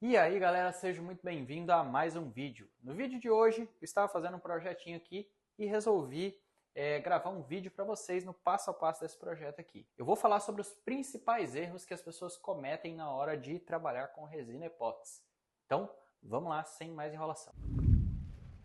E aí galera, seja muito bem-vindo a mais um vídeo. No vídeo de hoje eu estava fazendo um projetinho aqui e resolvi gravar um vídeo para vocês no passo a passo desse projeto aqui. Eu vou falar sobre os principais erros que as pessoas cometem na hora de trabalhar com resina epóxi. Então vamos lá, sem mais enrolação.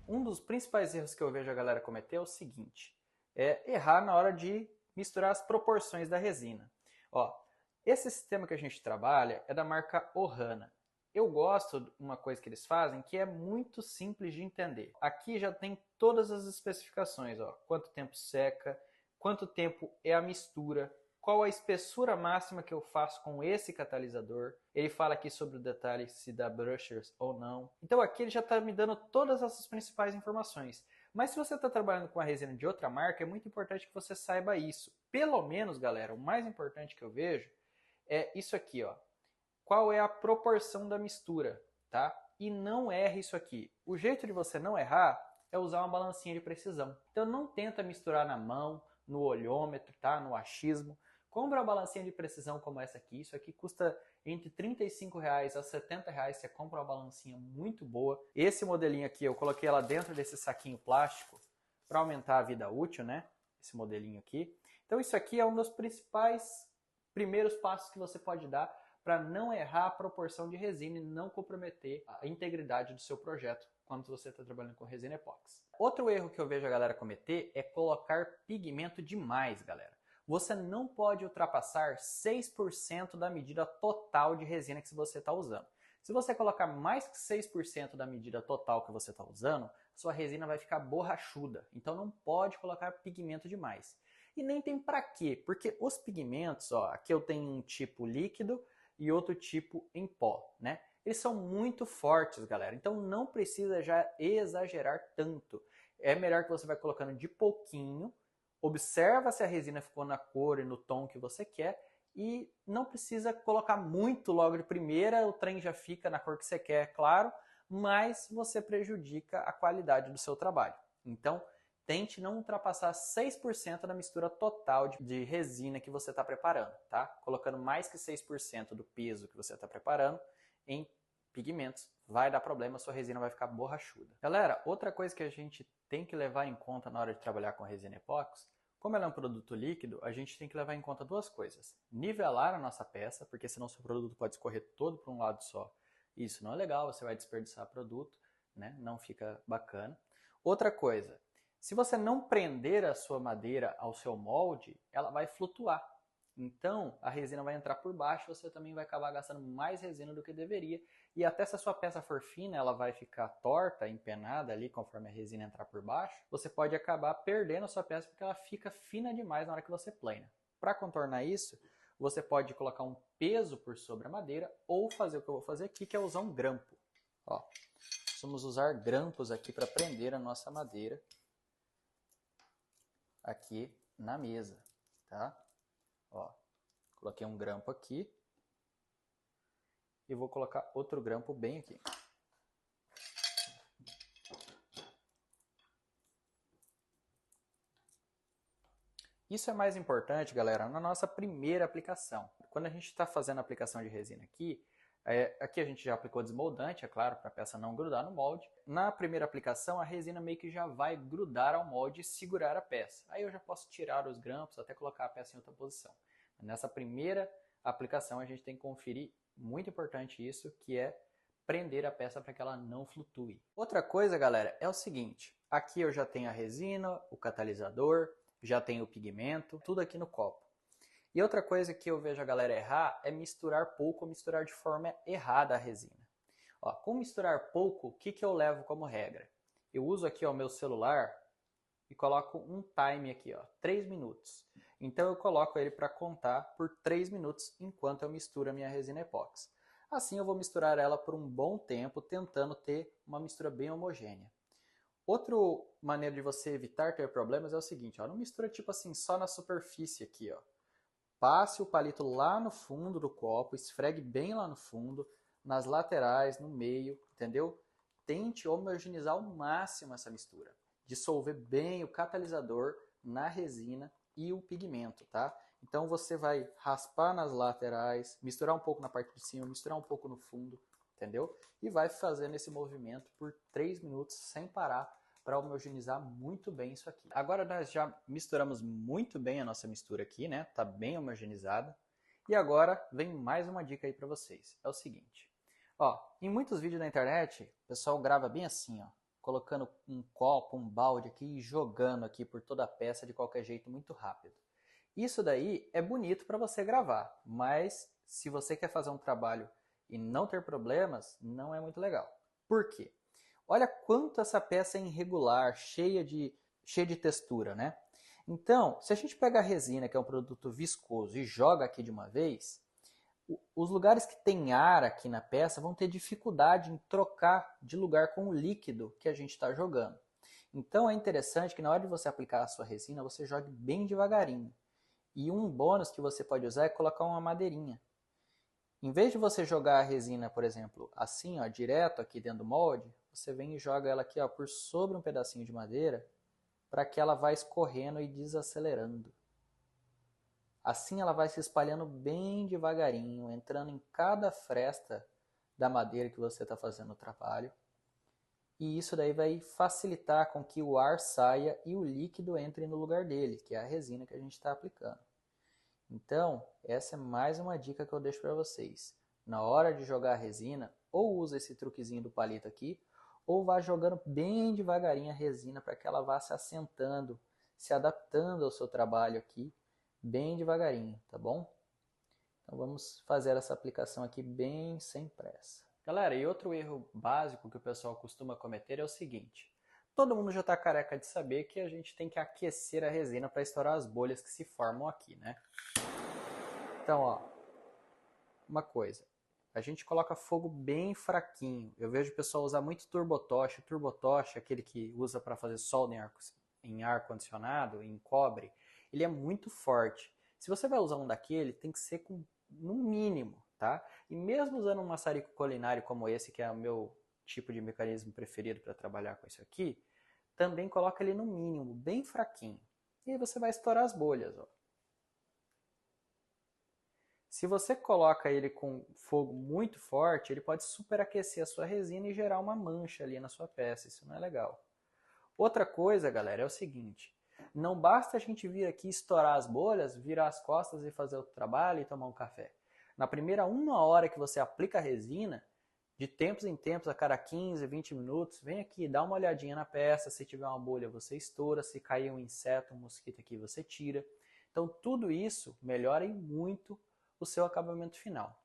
Um dos principais erros que eu vejo a galera cometer é o seguinte, é errar na hora de misturar as proporções da resina. Ó, esse sistema que a gente trabalha é da marca Ohana. Eu gosto de uma coisa que eles fazem que é muito simples de entender. Aqui já tem todas as especificações, ó, quanto tempo seca, quanto tempo é a mistura, qual a espessura máxima que eu faço com esse catalisador. Ele fala aqui sobre o detalhe se dá brushers ou não. Então aqui ele já está me dando todas essas principais informações. Mas se você está trabalhando com a resina de outra marca, é muito importante que você saiba isso. Pelo menos, galera, o mais importante que eu vejo é isso aqui, ó. Qual é a proporção da mistura, tá? E não erre isso aqui. O jeito de você não errar é usar uma balancinha de precisão. Então não tenta misturar na mão, no olhômetro, tá? No achismo. Compra uma balancinha de precisão como essa aqui. Isso aqui custa entre R$ 35 a R$ 70. Você compra uma balancinha muito boa. Esse modelinho aqui, eu coloquei ela dentro desse saquinho plástico para aumentar a vida útil, né? Esse modelinho aqui. Então isso aqui é um dos principais primeiros passos que você pode dar para não errar a proporção de resina e não comprometer a integridade do seu projeto quando você está trabalhando com resina epóxi. Outro erro que eu vejo a galera cometer é colocar pigmento demais, galera. Você não pode ultrapassar 6% da medida total de resina que você está usando. Se você colocar mais que 6% da medida total que você está usando, sua resina vai ficar borrachuda. Então não pode colocar pigmento demais. E nem tem para quê, porque os pigmentos, ó, aqui eu tenho um tipo líquido e outro tipo em pó, né? Eles são muito fortes, galera, então não precisa já exagerar tanto. É melhor que você vai colocando de pouquinho, observa se a resina ficou na cor e no tom que você quer e não precisa colocar muito logo de primeira, o trem já fica na cor que você quer, claro, mas você prejudica a qualidade do seu trabalho. Então, tente não ultrapassar 6% da mistura total de resina que você está preparando, tá? Colocando mais que 6% do peso que você está preparando em pigmentos, vai dar problema, sua resina vai ficar borrachuda. Galera, outra coisa que a gente tem que levar em conta na hora de trabalhar com resina epóxi, como ela é um produto líquido, a gente tem que levar em conta duas coisas. Nivelar a nossa peça, porque senão seu produto pode escorrer todo para um lado só. Isso não é legal, você vai desperdiçar produto, né? Não fica bacana. Outra coisa, se você não prender a sua madeira ao seu molde, ela vai flutuar. Então, a resina vai entrar por baixo, você também vai acabar gastando mais resina do que deveria. E até se a sua peça for fina, ela vai ficar torta, empenada ali, conforme a resina entrar por baixo. Você pode acabar perdendo a sua peça porque ela fica fina demais na hora que você plana. Para contornar isso, você pode colocar um peso por sobre a madeira ou fazer o que eu vou fazer aqui, que é usar um grampo. Ó, vamos usar grampos aqui para prender a nossa madeira aqui na mesa, tá? Ó, coloquei um grampo aqui e vou colocar outro grampo bem aqui. Isso é mais importante, galera, na nossa primeira aplicação. Quando a gente está fazendo a aplicação de resina aqui, aqui a gente já aplicou desmoldante, é claro, para a peça não grudar no molde. Na primeira aplicação, a resina meio que já vai grudar ao molde e segurar a peça. Aí eu já posso tirar os grampos até colocar a peça em outra posição. Nessa primeira aplicação, a gente tem que conferir, muito importante isso, que é prender a peça para que ela não flutue. Outra coisa, galera, é o seguinte. Aqui eu já tenho a resina, o catalisador, já tenho o pigmento, tudo aqui no copo. E outra coisa que eu vejo a galera errar é misturar pouco ou misturar de forma errada a resina. Ó, com misturar pouco, o que eu levo como regra? Eu uso aqui o meu celular e coloco um time aqui, ó, 3 minutos. Então eu coloco ele para contar por 3 minutos enquanto eu misturo a minha resina epóxi. Assim eu vou misturar ela por um bom tempo, tentando ter uma mistura bem homogênea. Outra maneira de você evitar ter problemas é o seguinte, ó, não mistura tipo assim só na superfície aqui, ó. Passe o palito lá no fundo do copo, esfregue bem lá no fundo, nas laterais, no meio, entendeu? Tente homogeneizar ao máximo essa mistura. Dissolver bem o catalisador na resina e o pigmento, tá? Então você vai raspar nas laterais, misturar um pouco na parte de cima, misturar um pouco no fundo, entendeu? E vai fazendo esse movimento por 3 minutos sem parar para homogeneizar muito bem isso aqui. Agora nós já misturamos muito bem a nossa mistura aqui, né? Tá bem homogeneizada. E agora vem mais uma dica aí para vocês. É o seguinte, ó, em muitos vídeos na internet, o pessoal grava bem assim, ó, colocando um copo, um balde aqui e jogando aqui por toda a peça de qualquer jeito muito rápido. Isso daí é bonito para você gravar, mas se você quer fazer um trabalho e não ter problemas, não é muito legal. Por quê? Olha quanto essa peça é irregular, cheia de textura, né? Então, se a gente pega a resina, que é um produto viscoso, e joga aqui de uma vez, os lugares que tem ar aqui na peça vão ter dificuldade em trocar de lugar com o líquido que a gente está jogando. Então é interessante que na hora de você aplicar a sua resina, você jogue bem devagarinho. E um bônus que você pode usar é colocar uma madeirinha. Em vez de você jogar a resina, por exemplo, assim, ó, direto aqui dentro do molde, você vem e joga ela aqui, ó, por sobre um pedacinho de madeira, para que ela vá escorrendo e desacelerando. Assim ela vai se espalhando bem devagarinho, entrando em cada fresta da madeira que você está fazendo o trabalho. E isso daí vai facilitar com que o ar saia e o líquido entre no lugar dele, que é a resina que a gente está aplicando. Então, essa é mais uma dica que eu deixo para vocês. Na hora de jogar a resina, ou usa esse truquezinho do palito aqui, ou vá jogando bem devagarinho a resina para que ela vá se assentando, se adaptando ao seu trabalho aqui, bem devagarinho, tá bom? Então vamos fazer essa aplicação aqui bem sem pressa. Galera, e outro erro básico que o pessoal costuma cometer é o seguinte. Todo mundo já está careca de saber que a gente tem que aquecer a resina para estourar as bolhas que se formam aqui, né? Então, ó, uma coisa. A gente coloca fogo bem fraquinho. Eu vejo o pessoal usar muito turbotoche. O turbotoche, aquele que usa para fazer solda em ar-condicionado, em cobre, ele é muito forte. Se você vai usar um daquele, tem que ser com no mínimo, tá? E mesmo usando um maçarico culinário como esse, que é o meu tipo de mecanismo preferido para trabalhar com isso aqui, também coloca ele no mínimo, bem fraquinho. E aí você vai estourar as bolhas, ó. Se você coloca ele com fogo muito forte, ele pode superaquecer a sua resina e gerar uma mancha ali na sua peça. Isso não é legal. Outra coisa, galera, é o seguinte. Não basta a gente vir aqui estourar as bolhas, virar as costas e fazer o trabalho e tomar um café. Na primeira 1 hora que você aplica a resina, de tempos em tempos, a cada 15, 20 minutos, vem aqui, dá uma olhadinha na peça. Se tiver uma bolha, você estoura. Se cair um inseto, um mosquito aqui, você tira. Então, tudo isso melhora muito o seu acabamento final.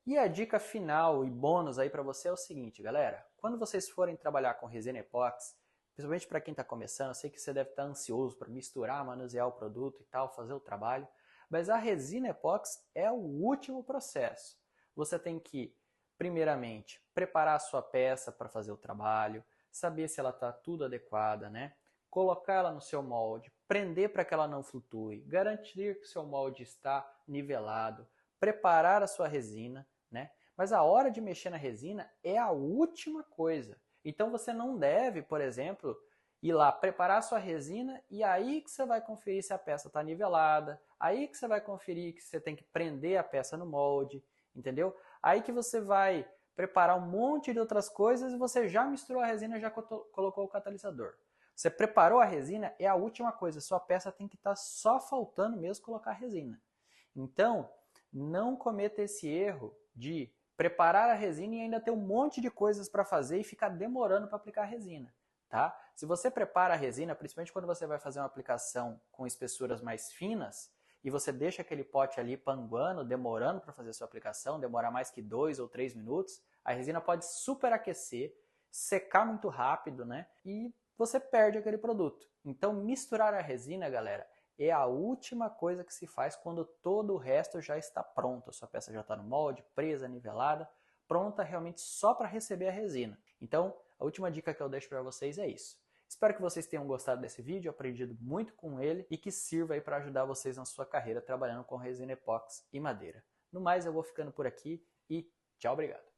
E a dica final e bônus aí para você é o seguinte, galera. Quando vocês forem trabalhar com resina epóxi, principalmente para quem está começando, eu sei que você deve estar ansioso para misturar, manusear o produto e tal, fazer o trabalho, mas a resina epóxi é o último processo. Você tem que, primeiramente, preparar a sua peça para fazer o trabalho, saber se ela está tudo adequada, né? Colocar ela no seu molde, prender para que ela não flutue, garantir que o seu molde está nivelado, preparar a sua resina, né? Mas a hora de mexer na resina é a última coisa. Então você não deve, por exemplo, ir lá preparar a sua resina e aí que você vai conferir se a peça está nivelada, aí que você vai conferir que você tem que prender a peça no molde, entendeu? Aí que você vai preparar um monte de outras coisas e você já misturou a resina e já colocou o catalisador. Você preparou a resina, é a última coisa. Sua peça tem que estar só faltando mesmo colocar a resina. Então, não cometa esse erro de preparar a resina e ainda ter um monte de coisas para fazer e ficar demorando para aplicar a resina. Tá? Se você prepara a resina, principalmente quando você vai fazer uma aplicação com espessuras mais finas, e você deixa aquele pote ali panguando, demorando para fazer a sua aplicação, demorar mais que 2 ou 3 minutos, a resina pode superaquecer, secar muito rápido, né? E você perde aquele produto. Então, misturar a resina, galera, é a última coisa que se faz quando todo o resto já está pronto. A sua peça já está no molde, presa, nivelada, pronta realmente só para receber a resina. Então, a última dica que eu deixo para vocês é isso. Espero que vocês tenham gostado desse vídeo, aprendido muito com ele e que sirva aí para ajudar vocês na sua carreira trabalhando com resina epóxi e madeira. No mais, eu vou ficando por aqui e tchau, obrigado.